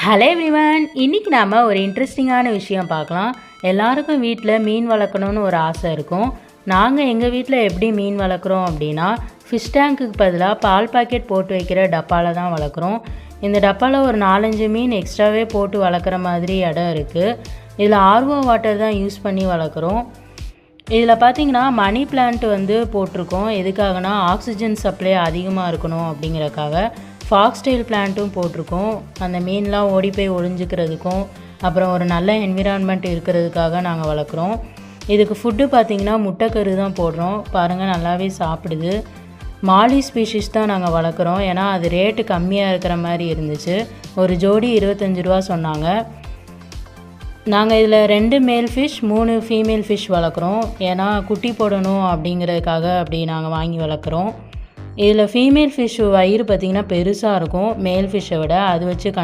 Hello everyone, இன்றைக்கி நாம் ஒரு இன்ட்ரெஸ்டிங்கான விஷயம் பார்க்கலாம். எல்லாருக்கும் வீட்டில் மீன் வளர்க்கணுன்னு ஒரு ஆசை இருக்கும். நாங்கள் எங்கள் வீட்டில் எப்படி மீன் வளர்க்குறோம் அப்படின்னா, ஃபிஷ் டேங்க்குக்கு பதிலாக பால் பாக்கெட் போட்டு வைக்கிற டப்பாவில் தான் வளர்க்குறோம். இந்த டப்பாவில் ஒரு 4-5 மீன் எக்ஸ்ட்ராவே போட்டு வளர்க்குற மாதிரி இடம் இருக்குது. இதில் ஆர்ஓ வாட்டர் தான் யூஸ் பண்ணி வளர்க்குறோம். இதில் பார்த்திங்கன்னா மணி பிளான்ட் போட்டிருக்கோம். எதுக்காகனா ஆக்சிஜன் சப்ளை அதிகமாக இருக்கணும் அப்படிங்கிறக்காக. ஃபாக்ஸ்டெயில் பிளான்ட்டும் போட்டிருக்கோம். அந்த மீன்லாம் ஓடி போய் ஒளிஞ்சிக்கிறதுக்கும் அப்புறம் ஒரு நல்ல என்விரான்மெண்ட் இருக்கிறதுக்காக நாங்கள் வளர்க்குறோம். இதுக்கு ஃபுட்டு பார்த்திங்கன்னா முட்டைக்கரு தான் போடுறோம். பாருங்கள், நல்லாவே சாப்பிடுது. மாலி ஸ்பீஷிஸ் தான் நாங்கள் வளர்க்குறோம். ஏன்னா அது ரேட்டு கம்மியாக இருக்கிற மாதிரி இருந்துச்சு. ஒரு ஜோடி 25 ரூபா சொன்னாங்க. நாங்கள் இதில் 2 மேல் ஃபிஷ் 3 ஃபீமேல் ஃபிஷ் வளர்க்குறோம். ஏன்னா குட்டி போடணும் அப்படிங்கிறதுக்காக அப்படி நாங்கள் வாங்கி வளர்க்குறோம். இதில் ஃபீமேல் ஃபிஷ் வயிறு பார்த்திங்கன்னா பெருசாக இருக்கும் மேல் ஃபிஷ்ஷை விட. அது வச்சு